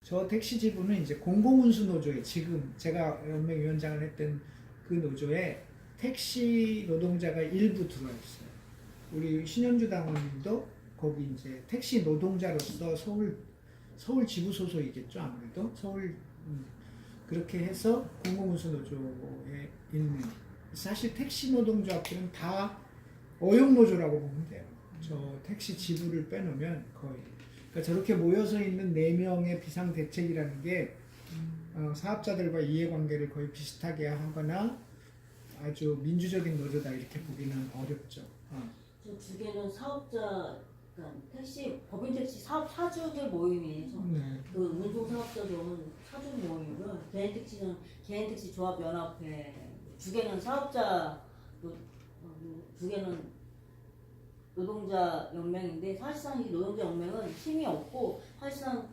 저 택시 지부는 이제 공공운수 노조에 지금 제가 연맹위원장을 했던 그 노조에 택시 노동자가 일부 들어와 있어요. 우리 신현주 당원님도 거기 이제 택시 노동자로서 서울 지부 소속이겠죠 아무래도 서울 그렇게 해서 공공운수 노조에 있는 사실 택시 노동조합들은 다 어용 노조라고 보면 돼요. 저 택시 지부를 빼놓으면 거의 그러니까 저렇게 모여서 있는 4명의 비상대책이라는 게 사업자들과 이해관계를 거의 비슷하게 하거나 아주 민주적인 노조다 이렇게 보기는 어렵죠. 저 두 개는 사업자, 그러니까 택시 법인 택시 사주들 모임이죠. 네. 그 운송 사업자들은 사주 모임이고요. 개인 택시는 개인 택시 조합 연합회. 두 개는 사업자, 두 개는 노동자 연맹인데 사실상 이 노동자 연맹은 힘이 없고 사실상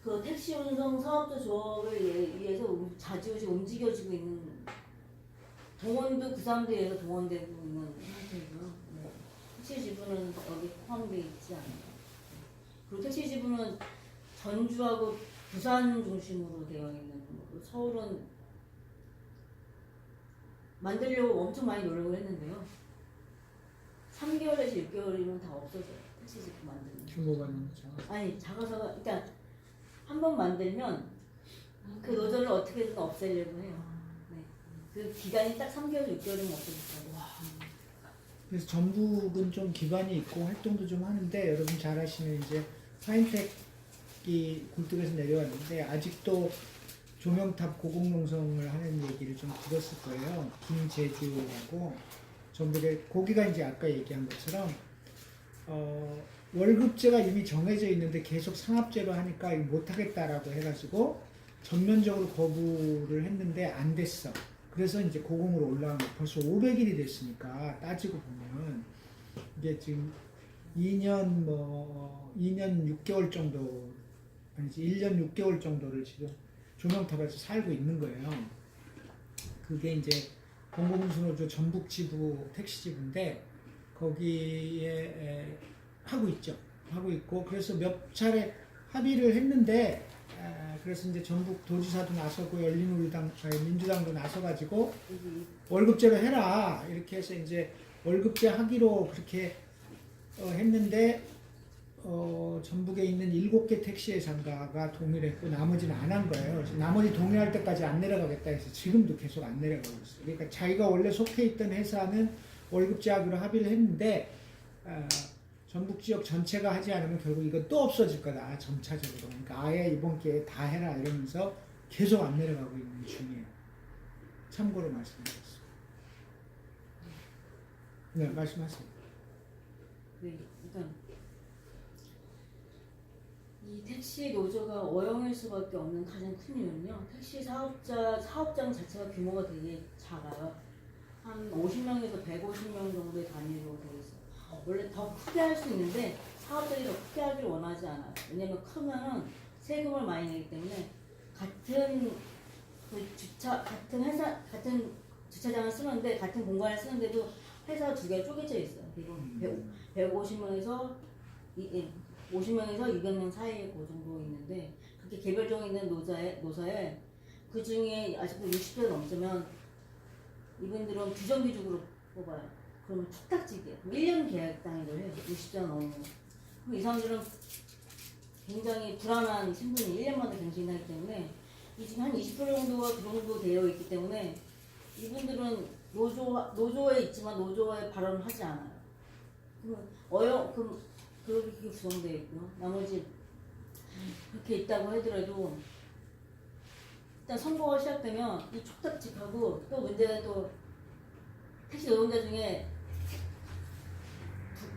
그 택시 운송 사업자 조합을 위해서 자주지 움직여지고 있는 동원도 그 사람들에 의해서 동원되고 있는 상태고요. 택시 지부는 여기 포함되어 있지 않아요. 그리고 택시 지부는 전주하고 부산 중심으로 되어 있는 거고 서울은 만들려고 엄청 많이 노력을 했는데요. 3개월에서 6개월이면 다 없어져요. 택시 지부 만들면. 규모가 너무 작아서. 아니 작아서 그러니까 한 번 만들면 그 노조를 어떻게든 없애려고 해요. 네. 그 기간이 딱 3개월, 6개월이면 없어졌다고. 그래서 전북은 좀 기반이 있고 활동도 좀 하는데 여러분 잘 아시는 이제 파인텍이 굴뚝에서 내려왔는데 아직도 조명탑 고공농성을 하는 얘기를 좀 들었을 거예요. 김제주라고 전북에 거기가 이제 아까 얘기한 것처럼 월급제가 이미 정해져 있는데 계속 상합제로 하니까 이거 못하겠다라고 해가지고 전면적으로 거부를 했는데 안 됐어. 그래서 이제 고공으로 올라온 게 벌써 500일이 됐으니까 따지고 보면 이게 지금 2년 6개월 정도 아니지 1년 6개월 정도를 지금 조명탑에서 살고 있는 거예요. 그게 이제 공공운수노조 전북지부 택시지부인데 거기에 하고 있죠. 하고 있고 그래서 몇 차례 합의를 했는데 그래서 이제 전북 도지사도 나서고 열린우리당, 민주당도 나서가지고 월급제로 해라 이렇게 해서 이제 월급제 하기로 그렇게 했는데 전북에 있는 7개 택시회사가 동의를 했고 나머지는 안 한 거예요. 나머지 동의할 때까지 안 내려가겠다 해서 지금도 계속 안 내려가고 있어요. 그러니까 자기가 원래 속해 있던 회사는 월급제 하기로 합의를 했는데 전북 지역 전체가 하지 않으면 결국 이거 또 없어질 거다 점차적으로. 그러니까 아예 이번 기회에 다 해라 이러면서 계속 안 내려가고 있는 중이에요. 참고로 말씀드렸습니다. 네, 말씀하세요. 네, 그러니까 이 택시 노조가 어영일 수밖에 없는 가장 큰 이유는요. 택시 사업장 자체가 규모가 되게 작아요. 한 50명에서 150명 정도의 단위로 되어 있어요. 원래 더 크게 할 수 있는데 사업자들이 더 크게 하기를 원하지 않아요. 왜냐면 크면은 세금을 많이 내기 때문에 같은 같은 주차장을 쓰는데 같은 공간을 쓰는데도 회사 두 개가 쪼개져 있어요. 그리고 150명에서 200명 사이에 그 정도 있는데 그렇게 개별적으로 있는 노사에 그 중에 아직도 60대 넘으면 이분들은 비정규직으로 뽑아요. 그러면 툭딱지게 1년 계약 단위로 해요. 60대 넘으면. 그럼 이 사람들은 굉장히 불안한 신분이 1년마다 갱신이 하기 때문에 이 중에 한 20% 정도가 그 정도 되어 있기 때문에 이분들은 노조에 있지만 노조에 발언을 하지 않아요. 그럼 그렇게 구성되어 있고요. 나머지 그렇게 있다고 하더라도 일단 선거가 시작되면 이 촉탁직하고 또 문제는 또 택시 노동자 중에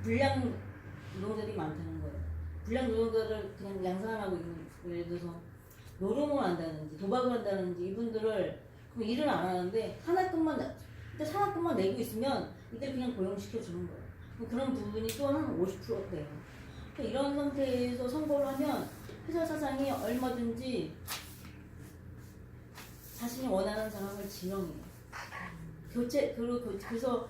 불량 노동자들이 많다는 거예요. 불량 노동자를 그냥 양산하고 있는, 예를 들어서 노름을 한다든지 도박을 한다든지 이분들을 그럼 일을 안 하는데 산학금만 내고 있으면 이들 그냥 고용시켜 주는 거예요. 그런 부분이 또 한 50% 돼요. 이런 상태에서 선거를 하면 회사 사장이 얼마든지 자신이 원하는 사람을 지명해요. 그래서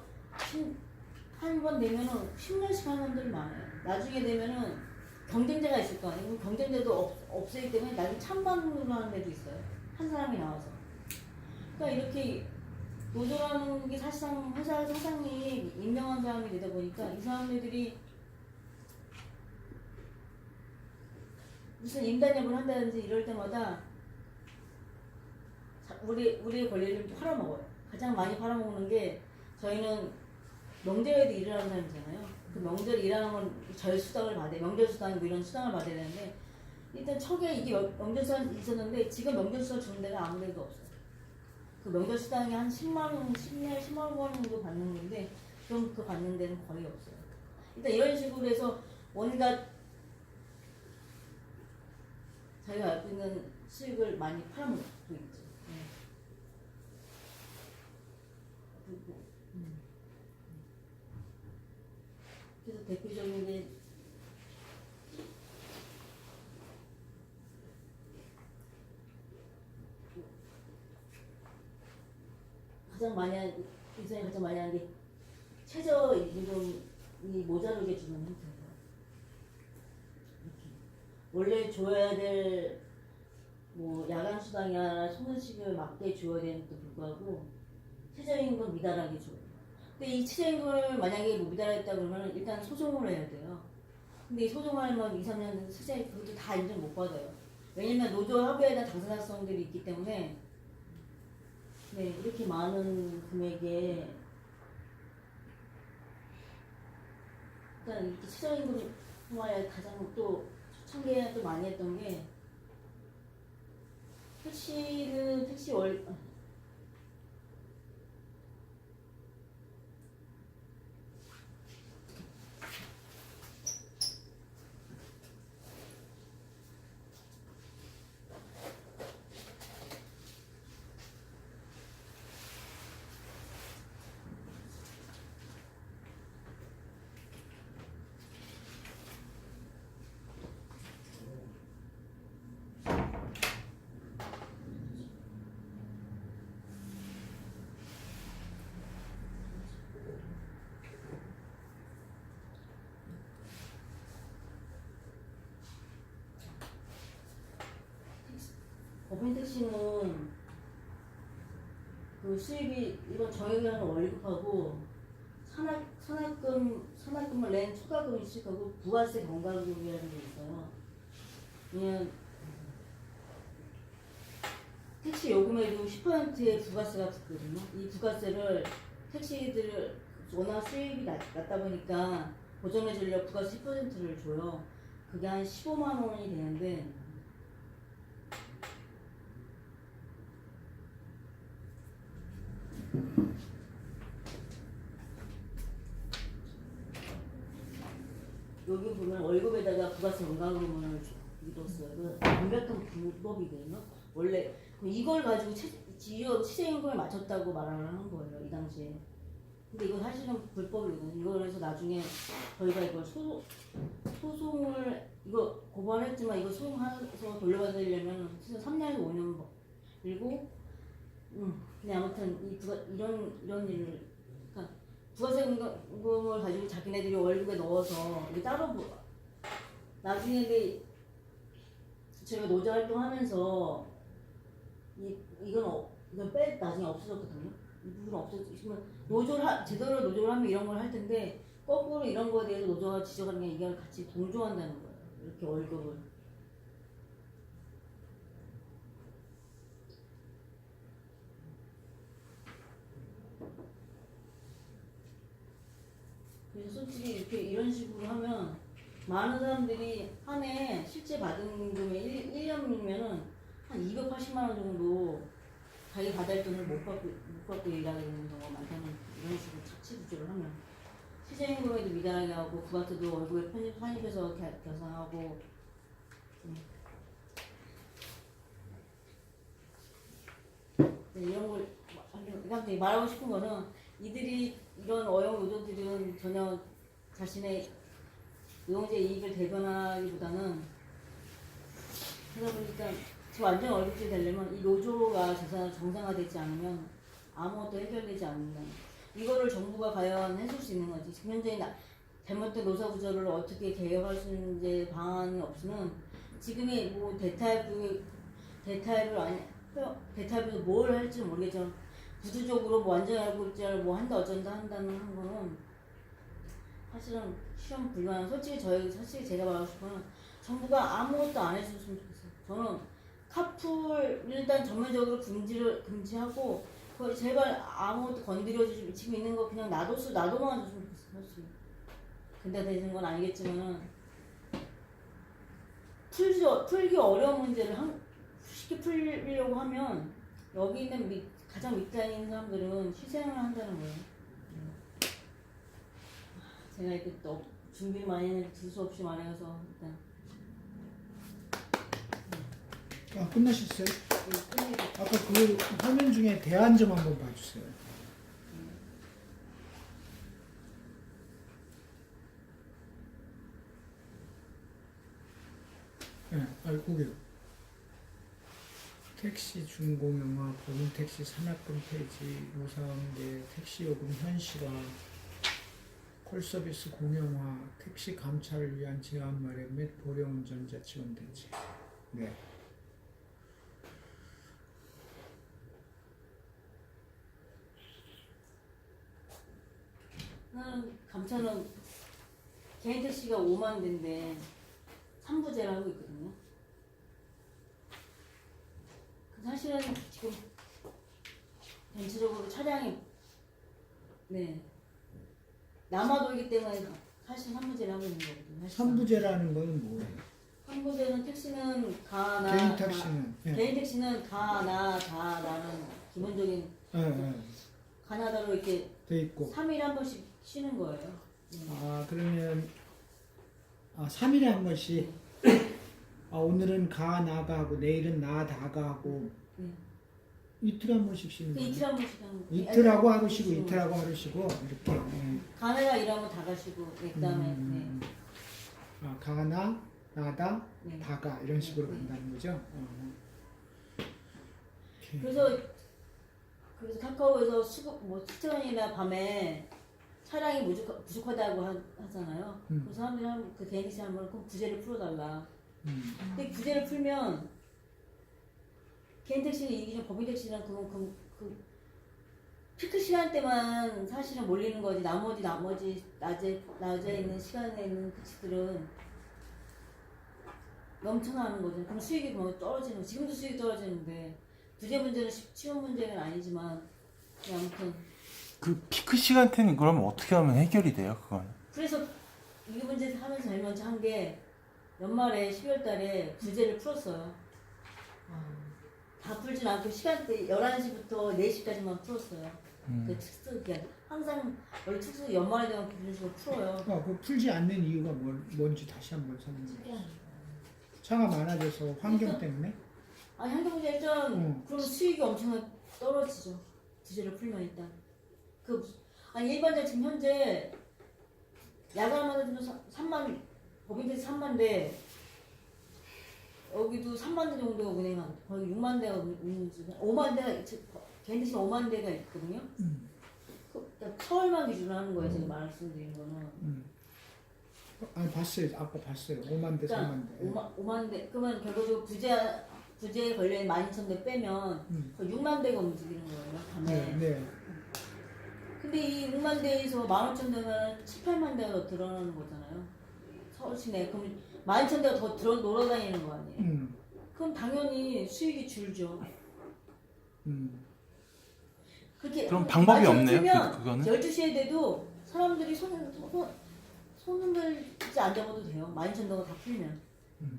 한 번 되면은 10년씩 하는 사람들이 많아요. 나중에 되면은 경쟁자가 있을 거 아니에요. 경쟁자도 없기 때문에 나중에 찬반으로 하는 데도 있어요. 한 사람이 나와서. 그러니까 이렇게 노조라는 게 사실상 회사 사장이 임명한 사람이 되다 보니까 이 사람들이 무슨 임단협을 한다든지 이럴 때마다 우리의 권리를 팔아먹어요. 가장 많이 팔아먹는 게 저희는 명절에도 일을 하는 사람이잖아요. 그 명절 일하는 건 저희 수당을 받아요. 명절 수당 뭐 이런 수당을 받아야 되는데 일단 척에 이게 명절 수당 있었는데 지금 명절 수당 주는 데가 아무 데도 없어요. 그 명절 수당이 한 10만 원, 10만 원 정도 받는 건데 그럼 그 받는 데는 거의 없어요. 일단 이런 식으로 해서 온갖 자기가 갖고 있는 수익을 많이 팔아먹고 있죠. 그리고 그래서 대표적인 게 가장 많이 하는 이사에 가장 많이 하는 게 최저 임금이 모자르게 주는 형태예요. 이렇게 원래 줘야 될 뭐 야간 수당이나 손해식을 맞게 줘야 되는데도 불구하고 최저임금 미달하게 줘요. 근데 이 최저임금을 만약에 뭐 미달했다 그러면 일단 소송을 해야 돼요. 근데 이 소송하면 2, 3년 수재 그것도 다 인정 못 받아요. 왜냐면 노조 합의에 대한 당사자성들이 있기 때문에 네 이렇게 많은 금액에 일단 이렇게 최저임금 정말 가장 또 초창기에 또 많이 했던 게 택시는 택시 법인 택시는 그 수입이 이건 정액이라는 월급하고 산학금을 낸 초과금이 시작하고 부가세 경과금이라는 게 있어요. 왜냐면 택시 요금에도 10%의 부가세가 붙거든요. 이 부가세를 택시들을 워낙 수입이 낮다 보니까 보전해 주려고 부가세 10%를 줘요. 그게 한 15만 원이 되는데 여기 보면 월급에다가 부가세 원가금을 넣었어요. 그 완벽한 불법이거든요. 원래 이걸 가지고 최저임금을 맞췄다고 말을 하는 거예요. 이 당시에. 근데 이거 사실은 불법이거든요. 이걸 해서 나중에 저희가 이걸 소송을 이거 고발했지만 이거 소송해서 돌려받으려면 최소 3년에서 5년 그리고 근데 아무튼 이런 일을 그러니까 부가세금을 가지고 자기네들이 월급에 넣어서 이게 따로 나중에 제가 노조 활동하면서 이건 나중에 없어졌거든요. 이 부분은 없어지면 제대로 노조를 하면 이런 걸 할 텐데 거꾸로 이런 거에 대해서 노조가 지적하는 게 이걸 같이 동조한다는 거예요. 이렇게 월급을. 그래서 솔직히 이렇게 이런 식으로 하면 많은 사람들이 한 해 실제 받은 임금이 1년이면은 한 280만 원 정도 자기 받을 돈을 못 받고 일하게 되는 경우가 많다는 이런 식으로 착취 구조를 하면 시세임금에도 미달하게 하고 부가세도 월급에 편입해서 계산하고 이런 걸 말하고 싶은 거는 이들이 이런 어용 노조들은 전혀 자신의 노동자 이익을 대변하기보다는 그러다 보니까 완전 월급제 되려면 이 노조가 정상화되지 않으면 아무것도 해결되지 않는다. 이거를 정부가 과연 해줄 수 있는 거지. 현재 잘못된 노사 구조를 어떻게 개혁할 수 있는지 방안이 없으면 지금이 뭐 대타입을 아니 대타입에서 뭘 할지 모르겠지만 구조적으로 뭐 완전히 알고 있자를 뭐 한다 어쩐다 한다는 한 거는 사실은 시험 불가능. 솔직히 제가 말하고 싶은 건 정부가 아무것도 안 해줬으면 좋겠어요. 저는 카풀 일단 전면적으로 금지하고 그걸 제발 아무것도 건드려주지 지금 있는 거 그냥 놔둬만 줬으면 좋겠어요. 사실. 근데 되는 건 아니겠지만은 풀기 어려운 문제를 쉽게 풀려고 하면 여기 있는 가장 밑에 있는 사람들은 희생을 한다는 거예요. 제가 이렇게 또 준비를 많이 했는데 두수 없이 많이 해서 일단 끝나셨어요? 아까 그 화면 중에 대안 좀 한번 봐주세요. 네, 거기요. 택시 준공영화, 법인택시 산악금 폐지, 노사관계, 택시요금 현실화, 콜서비스 공영화, 택시 감찰을 위한 제한 마련 및 보령운전자 지원 대책. 네. 감찰은 개인 택시가 5만 대인데 3부제를 하고 있거든요. 사실은 지금 전체적으로 차량이 남아돌기 때문에 사실 3부제를 하고 있는 거거든요. 3부제라는 건 뭐예요? 3부제는 택시는 가나 개인 택시는 개인 택시는 가나 다라는 기본적인 가나다로 이렇게 돼 있고 3일에 한 번씩 쉬는 거예요. 그러면 3일에 한 번씩 오늘은 가 나가 하고 내일은 나 다가 하고 이틀에 한 번씩 쉬는 거예요. 이틀에 한 번씩 하는 거예요. 이틀하고 하루 쉬고 이틀하고 하루 쉬고 이렇게. 가나가 일하면 다 가시고 그다음에 가나 나다 다가 이런 식으로 간다는 거죠. 그래서 카카오에서 수트원이나 밤에 차량이 부족하다고 하잖아요. 그래서 사람들이 그 개인 택시 하면 꼭 부재를 풀어달라. 근데 부재를 풀면 개인 택시는 이기준 법인 택시는 그 피크 시간대만 사실은 몰리는 거지. 나머지 낮에 있는 시간에 있는 택시들은 넘쳐나는 거죠. 그럼 수익이 떨어지는 거. 지금도 수익이 떨어지는데 부재 문제는 쉬운 문제는 아니지만 아무튼 그 피크 시간대는 그러면 어떻게 하면 해결이 돼요, 그건? 그래서 이 문제 하면서 제일 먼저 한 게 연말에 12월 달에 부재를 풀었어요. 다 풀진 않고 시간대 11시부터 4시까지만 풀었어요. 그 특수 기간. 항상 원래 특수 연말에 되면 그런 식으로 풀어요. 그 풀지 않는 이유가 뭔지 다시 한번 설명해. 차가 많아져서 환경 때문에? 환경 문제 일단 그럼 수익이 엄청나게 떨어지죠. 부재를 풀면 일단. 일반적으로 지금 현재 야간마다 3만 법인택시 3만대 여기도 3만 대 정도가 운행하고 거의 6만 대가 운행하고 5만 대가 개인 택시 5만 대가 있거든요. 서울만 기준으로 하는 거예요. 제가 말씀드린 거는. 봤어요. 아까 봤어요. 5만 대, 3만 대. 5만 대. 그러면 결과적으로 부재에 걸린 12,000대 빼면 6만 대가 움직이는 거예요. 밤에. 네. 근데 이 6만 대에서 15,000대면 7, 8만 대가 더 늘어나는 거잖아요. 서울 시내. 그럼 12,000대가 더 놀아다니는 거 아니에요? 그럼 당연히 수익이 줄죠. 그렇게 그럼 방법이 없네요, 그거는? 12시에 돼도 사람들이 손을 들지 안 잡아도 돼요. 12,000대가 다 풀면.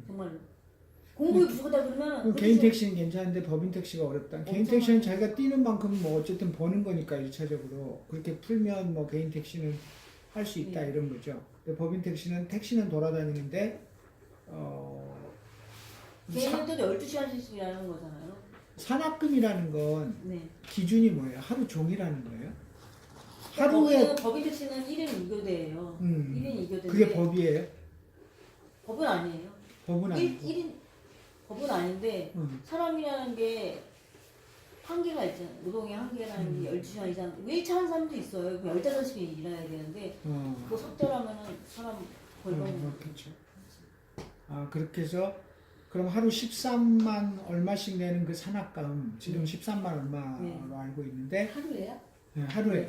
정말로. 공급이 부족하다 그러면 개인 택시는 괜찮은데 법인 택시가 어렵다. 개인 택시는 자기가 뛰는 만큼 어쨌든 버는 거니까 1차적으로 그렇게 풀면 개인 택시는 할 수 있다 이런 거죠. 근데 법인 택시는 돌아다니는데 개인도 12시간씩 일하는 거잖아요. 산악금이라는 건 기준이 뭐예요? 하루 종일 하는 거예요? 하루에 법인 택시는 1인 2교대예요. 1인 2교대인데 그게 법이에요? 법은 아니에요. 법은 아니고. 법은 아닌데 사람이라는 게 한계가 있잖아요. 노동의 한계라는 게 12시간 이상 일차 하는 사람도 있어요. 15시간 일해야 되는데 그거 석달하면은 사람 벌금 그렇죠. 그렇게 해서 그럼 하루 13만 얼마씩 내는 그 산악금 지금 13만 얼마로 알고 있는데 하루에요? 네, 하루에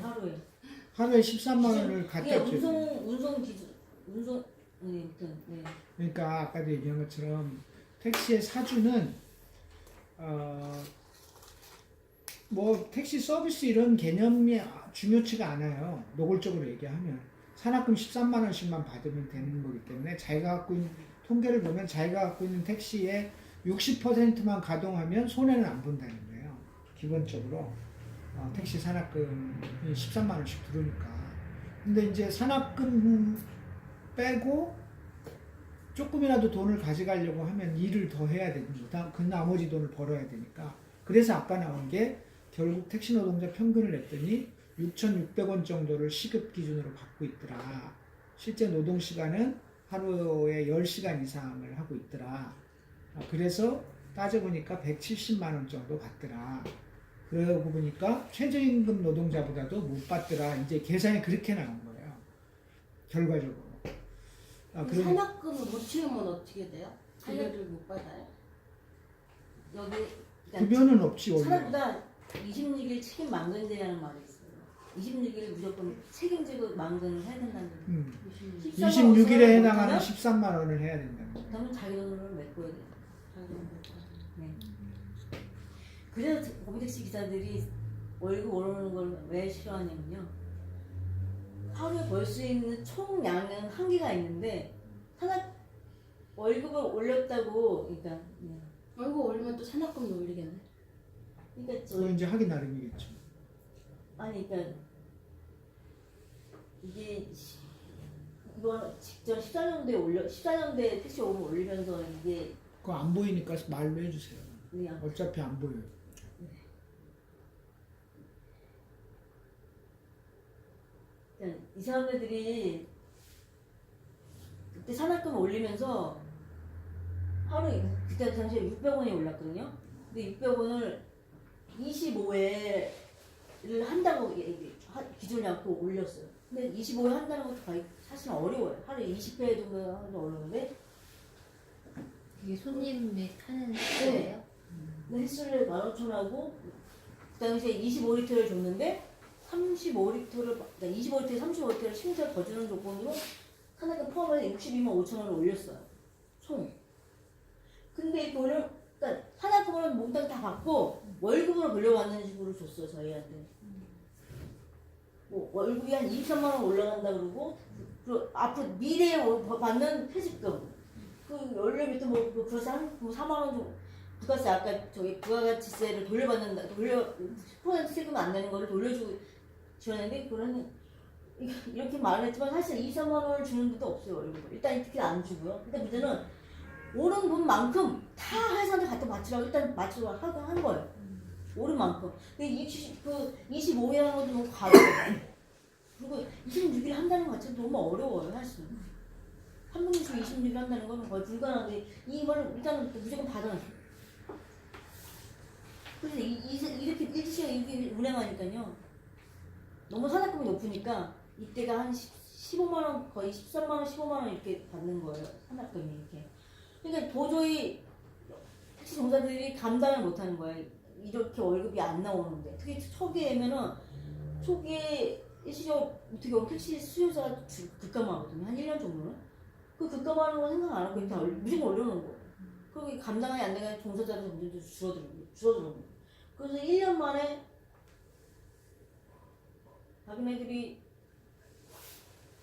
하루에 13만 원을 그게 갖다 줘요. 운송 기준 아무튼 네. 그러니까 아까도 얘기한 것처럼 택시의 사주는 뭐 택시 서비스 이런 개념이 중요치가 않아요. 노골적으로 얘기하면 산악금 13만 원씩만 받으면 되는 거기 때문에 자기가 갖고 있는 통계를 보면 자기가 갖고 있는 택시의 60%만 가동하면 손해는 안 본다는 거예요. 기본적으로 택시 산악금이 13만 원씩 들어오니까. 근데 이제 산악금 빼고 조금이라도 돈을 가져가려고 하면 일을 더 해야 됩니다. 그 나머지 돈을 벌어야 되니까. 그래서 아까 나온 게 결국 택시 노동자 평균을 냈더니 6,600원 정도를 시급 기준으로 받고 있더라. 실제 노동 시간은 하루에 10시간 이상을 하고 있더라. 그래서 따져보니까 170만 원 정도 받더라. 그러고 보니까 최저임금 노동자보다도 못 받더라. 이제 계산이 그렇게 나온 거예요. 결과적으로. 그럼 산악금을 못 채우면 어떻게 돼요? 급여를 못 받아요? 여기 급여는 없지 원래. 사람보다 26일 책임 망근제라는 말이 있어요. 26일 무조건 책임지고 망근을 해야 된다는 거예요. 26일에 해당하는 13만 원을 해야 된다는 거예요. 그러면 자기 돈으로 메꿔야 돼요. 네. 그래서 고객택시 기사들이 월급 오르는 걸 왜 싫어하냐면요. 하루에 벌 수 있는 총량은 한계가 있는데 월급을 올렸다고 그러니까 월급 올리면 또 산악금도 올리겠네. 그러니까 그건 이제 하기 나름이겠죠. 아니 그러니까 이게 이거 직전 14년도에 택시 요금 올리면서 이게 그거 안 보이니까 말로 해주세요. 그냥 어차피 안 보여요. 이 사람들이 그때 산악금 올리면서 하루에 그때 당시에 600원이 올랐거든요. 근데 600원을 25회를 한다고 기준을 잡고 올렸어요. 근데 25회 한다는 것도 거의 사실은 어려워요. 하루에 20회 정도 하는 게 어려운데 이게 손님이 타는 거예요? 근데 횟수를 15,000하고 그 당시에 25리터를 줬는데 35리터를 그러니까 25리터에 35리터를 10리터 더 주는 조건으로 산악금 포함해서 62만 5천원을 올렸어요. 총. 근데 이 돈을 그러니까 산악금을 몽땅 다 받고 월급으로 돌려받는 식으로 줬어요. 저희한테. 뭐 월급이 한 23만 원 올라간다 그러고 그 앞으로 미래에 받는 퇴직금 그 연료 밑에 뭐 부가세 한 4만 원 정도 부가세 아까 저기 부가가치세를 돌려받는다 10% 세금 안 내는 거를 돌려주고 지원했는데 그거는 이렇게 말했지만 사실 2, 3만 원을 주는 데도 없어요. 월급을 일단 특히 안 주고요. 근데 문제는 오른 돈만큼 다 회사한테 갖다 맞추라고 일단 맞추라고 하고 한 거예요. 오른 만큼. 근데 그 25회 하는 것도 너무 과도해요. 그리고 26일 한다는 것 자체가 너무 어려워요, 사실은. 한 명씩 26일 한다는 거는 거의 불가능한데 이거는 일단은 무조건 받아놨어요. 그래서 이렇게 일시간 이렇게 운행하니까요. 너무 산악금이 높으니까 이때가 한 15만 원, 거의 13만 원, 15만 원 이렇게 받는 거예요. 산악금이 이렇게. 그러니까 도저히 택시 종사들이 감당을 못하는 거예요. 이렇게 월급이 안 나오는데. 특히 초기에면은 초기에 일시적으로 어떻게 보면 택시 수요자가 급감하거든요. 한 1년 정도는. 그 급감하는 거 생각 안 하고 일단 무조건 올려놓은 거예요. 그리고 감당이 안 되니까 종사자들 점점 줄어들고. 그래서 1년 만에 자기네들이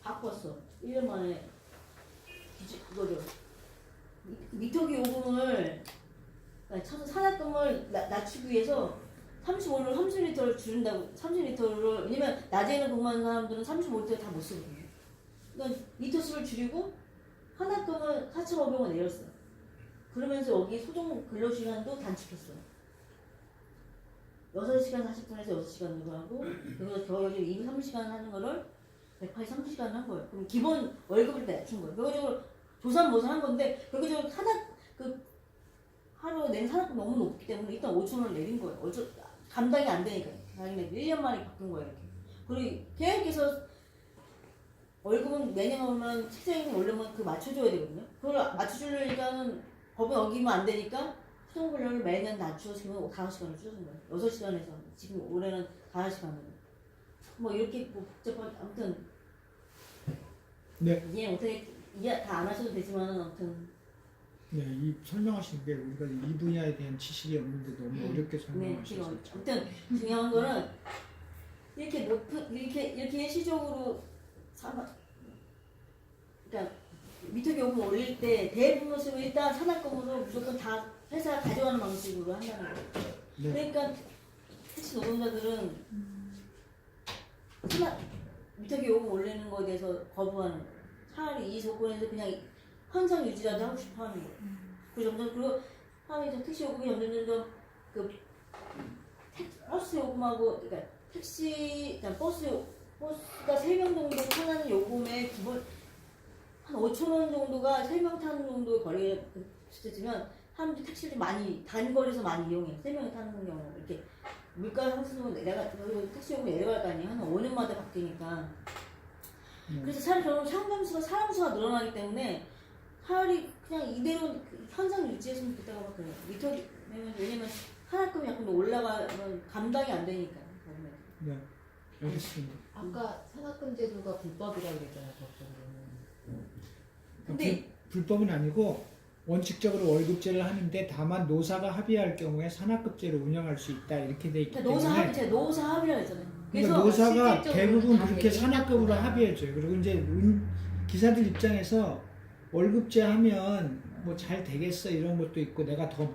바꿨어. 1년 만에 그거를 미터기 요금을 그러니까 산악금을 낮추기 위해서 35를 30리터를 줄인다고 30리터를 왜냐면 낮에는 근무하는 사람들은 35리터 다 못 쓰거든요. 그러니까 리터 수를 줄이고 산악금을 4,500원 내렸어요. 그러면서 여기 소정 근로시간도 단축했어요. 6시간 40분에서 6시간으로 하고 그리고 겨우여기 230시간 하는 거를 183시간 한 거예요. 그럼 기본 월급을 낮춘 거예요. 결과적으로 조사모사 한 건데 결과적으로 하루 낸 산악금 너무 높기 때문에 일단 5,000원을 내린 거예요. 감당이 안 되니까. 자기네 1년 만에 바꾼 거예요. 이렇게. 그리고 계획해서 월급은 매년 오면 세금 올리면 그 맞춰줘야 되거든요. 그걸 맞춰주려니까는 법에 어기면 안 되니까 수동근로를 매년 낮추어 지금 5시간을 줄여준 거예요. 6시간에서 지금 올해는 5시간으로. 뭐 이렇게 뭐 복잡한 아무튼 네. 이해 못하게 이해 다 안 하셔도 되지만 아무튼 네, 이 설명하신 게 우리가 이 분야에 대한 지식이 없는데 너무 어렵게 네, 설명하셔서 아무튼 중요한 거는 이렇게 높은 이렇게 일시적으로 그러니까 미터 요금 올릴 때 대부분으로 일단 산학금으로 무조건 다 회사 가져가는 방식으로 한다는 거예요. 네. 그러니까 택시 노동자들은 산학 미터 요금 올리는 거에 대해서 거부하는 거예요. 차라리 이 조건에서 그냥 현상 유지라도 하고 싶어 하는 거예요. 그 점점 그리고 하면 택시 요금이 점점 그 버스 요금하고 그러니까 택시 그러니까 버스가 3명 정도 타는 요금의 기본 한 5,000원 정도가 3명 타는 정도 거리에 비슷해지면 사람들이 택시를 많이 단거리에서 많이 이용해요. 3명이 타는 경우 이렇게 물가 상승은 그리고 택시 요금이 내려갈 거 아니에요. 한 5년마다 바뀌니까. 그래서 차라리 저는 상담수가 사람 수가 늘어나기 때문에 차라리 그냥 이대로 현상 유지했으면 좋겠다고 막 그래요. 왜냐면 하나급이 약간 올라가면 감당이 안 되니까. 네, 알겠습니다. 아까 산학금 제도가 불법이라고 그랬잖아요, 법적으로는. 근데 불법은 아니고 원칙적으로 월급제를 하는데 다만 노사가 합의할 경우에 산학급제를 운영할 수 있다 이렇게 돼 있기 때문에 제가 노사 합의라고 했잖아요. 그러니까 그래서 노사가 실질적으로 대부분 다 그렇게 얘기했고. 산학급으로 합의해줘요. 그리고 이제 기사들 입장에서 월급제 하면 뭐 잘 되겠어 이런 것도 있고 내가 더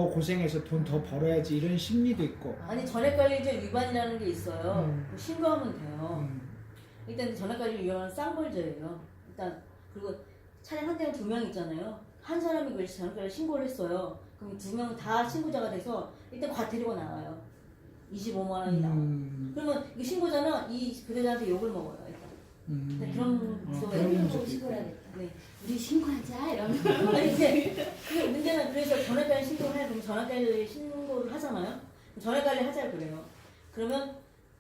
고생해서 돈 더 벌어야지 이런 심리도 있고 아니 전액관리제 위반이라는 게 있어요. 그거 신고하면 돼요. 일단 전액관리 위반은 쌍벌죄예요. 일단 그리고 차량 한 대는 2명 있잖아요. 한 사람이 그 전액관리 신고를 했어요. 그럼 2명 다 신고자가 돼서 일단 과태료가 나와요. 25만 원이 나와요. 그러면 이 신고자는 이 그대한테 욕을 먹어요. 일단. 그런 구조가 그런 있는 문제도 거 있고. 신고해야겠다. 네. 우리 신고하자 이러면. 아니, 이제 그 문제는 그래서 전액관리 신고를 해요. 그럼 전액관리 신고를 하잖아요. 전액관리 하자 그래요. 그러면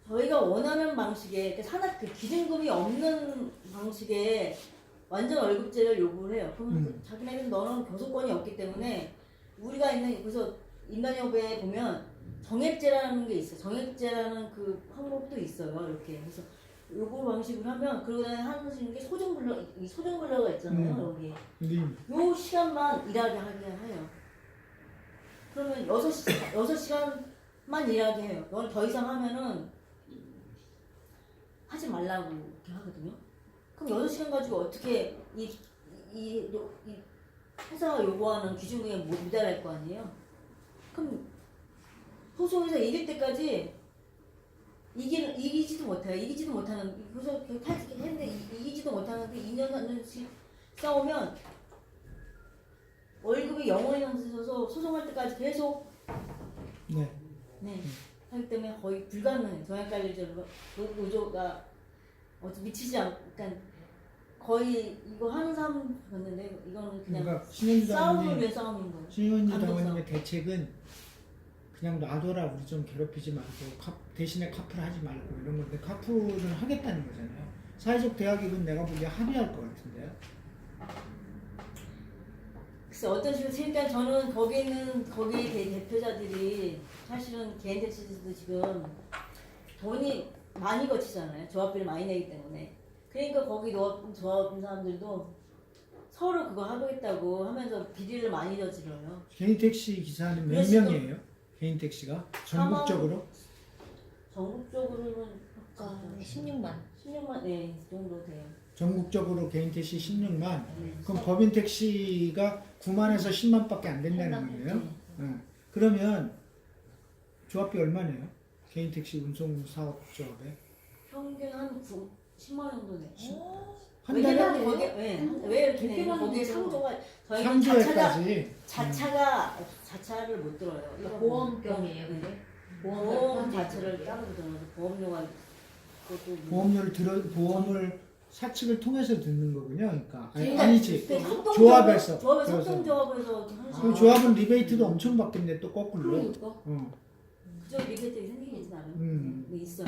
저희가 원하는 방식의 산업 그 기준금이 없는 방식의 완전 월급제를 요구를 해요. 그럼 자기네는 너는 교섭권이 없기 때문에 우리가 있는 그래서 인간협회에 보면 정액제라는 게 있어요. 정액제라는 그 항목도 있어요. 이렇게 그래서 요거 방식으로 하면 그러고 하는 게 소정근로가 있잖아요. 여기 요 시간만 일하게 하게 해요. 그러면 6시간만 일하게 해요. 너는 더 이상 하면은 하지 말라고 이렇게 하거든요. 그럼 6시간 가지고 어떻게 이 회사가 요구하는 기준금에 미달할 거 아니에요? 그럼 소송에서 이길 때까지 이기지도 못해요. 이기지도 못하는, 그래서 했는데 이기지도 못하는 그 2년, 3년씩 싸우면 월급이 영원히 넘쳐서 소송할 때까지 계속 네. 하기 때문에 거의 불가능해요. 정액관리제로 노조가 미치지 않고, 그러니까 거의 이거 하는 사람 봤는데 이거는 그냥 그러니까 싸움을 위해 싸움인 거예요. 신현주 감독 당원님의 대책은 그냥 놔둬라 우리 좀 괴롭히지 말고 대신에 카풀 하지 말고 이런 건데 카풀은 하겠다는 거잖아요. 사회적 대학입은 내가 보기에 합의할 것 같은데요. 글쎄 어떤 식으로 그러니까 저는 거기에 대표자들이 사실은 개인 택시도 지금 돈이 많이 거치잖아요. 조합비를 많이 내기 때문에. 그러니까 거기 조합 사람들도 서로 그거 하겠다고 하면서 비리를 많이 저질러요. 개인 택시 기사는 몇 그래서 명이에요? 개인 택시가 전국적으로? 전국적으로는 아까 16만. 16만 네, 그 정도 돼요. 전국적으로 개인 택시 16만. 그럼 법인 택시가 9만에서 10만밖에 안 된다는 거예요? 네. 그러면 조합비 얼마네요? 개인 택시 운송 사업 조합에? 평균 한 10만 원 정도 돼요. 한 달에? 왜냐면 왜 이렇게 내냐? 거기에 상조가 저희는 자차를 못 들어요. 이거 보험금이에요, 네. 그게? 보험 자체를 따로 들어요. 보험료가 그것도 보험을 사측을 통해서 듣는 거군요. 그러니까 그러니까 아니지. 그 조합에서. 협동조합에서 그럼 조합은 리베이트도 엄청 받겠네 또 거꾸로. 그러니까. 그쪽에 밀폐점이 생기겠지 나름. 음. 네, 있어.